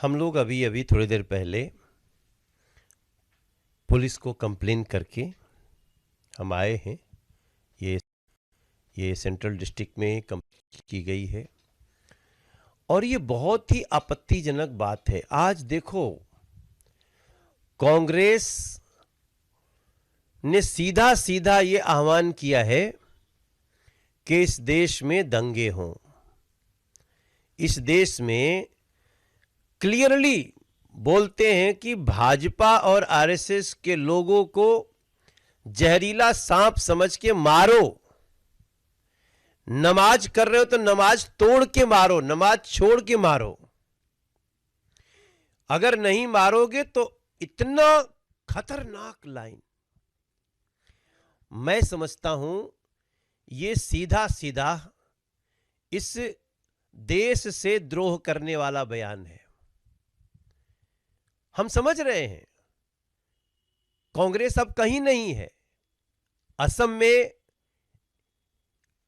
हम लोग अभी अभी थोड़ी देर पहले पुलिस को कंप्लेन करके हम आए हैं। ये ये सेंट्रल डिस्ट्रिक्ट में कंप्लेन की गई है और ये बहुत ही आपत्तिजनक बात है। आज देखो, कांग्रेस ने सीधा सीधा ये आह्वान किया है कि इस देश में दंगे हों। इस देश में क्लियरली बोलते हैं कि भाजपा और आरएसएस के लोगों को जहरीला सांप समझ के मारो। नमाज कर रहे हो तो नमाज तोड़ के मारो, नमाज छोड़ के मारो। अगर नहीं मारोगे तो इतना खतरनाक लाइन, मैं समझता हूं ये सीधा सीधा इस देश से द्रोह करने वाला बयान है। हम समझ रहे हैं कांग्रेस अब कहीं नहीं है। असम में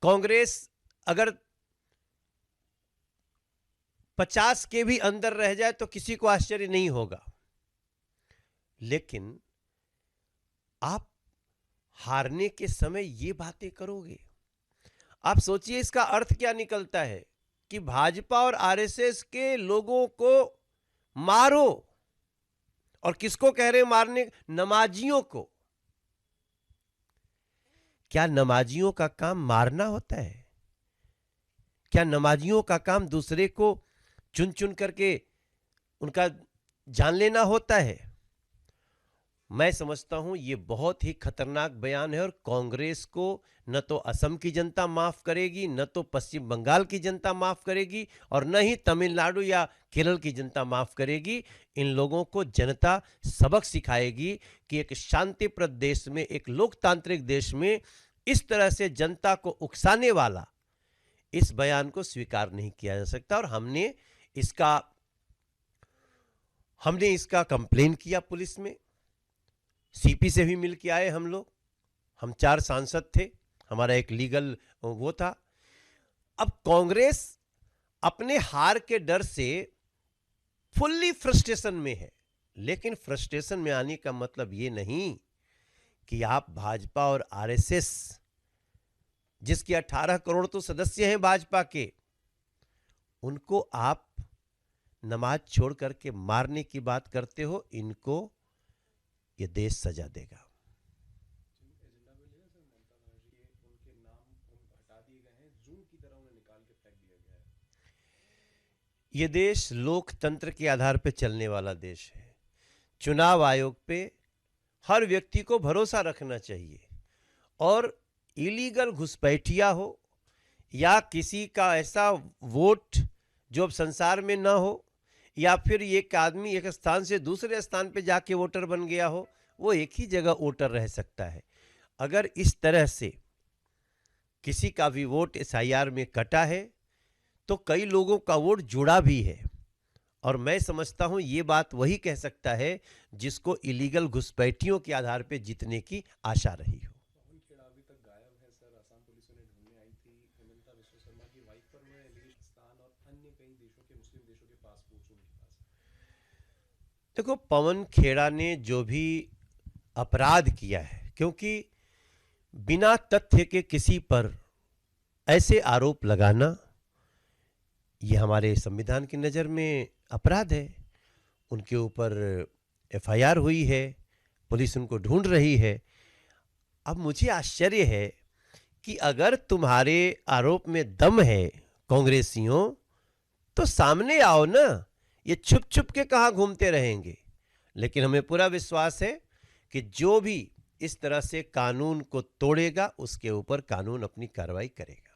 कांग्रेस अगर 50 के भी अंदर रह जाए तो किसी को आश्चर्य नहीं होगा, लेकिन आप हारने के समय ये बातें करोगे। आप सोचिए इसका अर्थ क्या निकलता है कि भाजपा और आरएसएस के लोगों को मारो। और किसको कह रहे हैं मारने? नमाजियों को। क्या नमाजियों का काम मारना होता है? क्या नमाजियों का काम दूसरे को चुन चुन करके उनका जान लेना होता है? मैं समझता हूं ये बहुत ही खतरनाक बयान है और कांग्रेस को न तो असम की जनता माफ करेगी, न तो पश्चिम बंगाल की जनता माफ करेगी, और न ही तमिलनाडु या केरल की जनता माफ करेगी। इन लोगों को जनता सबक सिखाएगी कि एक शांतिप्रद देश में, एक लोकतांत्रिक देश में इस तरह से जनता को उकसाने वाला इस बयान को स्वीकार नहीं किया जा सकता। और हमने इसका कंप्लेन किया पुलिस में। सीपी से भी मिल के आए हम लोग। हम 4 सांसद थे, हमारा एक लीगल वो था। अब कांग्रेस अपने हार के डर से फुल्ली फ्रस्ट्रेशन में है, लेकिन फ्रस्ट्रेशन में आने का मतलब ये नहीं कि आप भाजपा और आरएसएस, जिसके 18 करोड़ तो सदस्य हैं भाजपा के, उनको आप नमाज छोड़ करके मारने की बात करते हो। इनको ये देश सजा देगा। ये देश लोकतंत्र के आधार पर चलने वाला देश है। चुनाव आयोग पे हर व्यक्ति को भरोसा रखना चाहिए, और इलीगल घुसपैठिया हो या किसी का ऐसा वोट जो अब संसार में ना हो, या फिर एक आदमी एक स्थान से दूसरे स्थान पे जाके वोटर बन गया हो, वो एक ही जगह वोटर रह सकता है। अगर इस तरह से किसी का भी वोट एसआईआर में कटा है तो कई लोगों का वोट जुड़ा भी है। और मैं समझता हूं ये बात वही कह सकता है जिसको इलीगल घुसपैठियों के आधार पे जीतने की आशा रही हो। देखो, पवन खेड़ा ने जो भी अपराध किया है, क्योंकि बिना तथ्य के किसी पर ऐसे आरोप लगाना ये हमारे संविधान की नज़र में अपराध है। उनके ऊपर एफआईआर हुई है, पुलिस उनको ढूंढ रही है। अब मुझे आश्चर्य है कि अगर तुम्हारे आरोप में दम है कांग्रेसियों, तो सामने आओ ना। ये छुप छुप के कहां घूमते रहेंगे? लेकिन हमें पूरा विश्वास है कि जो भी इस तरह से कानून को तोड़ेगा उसके ऊपर कानून अपनी कार्रवाई करेगा।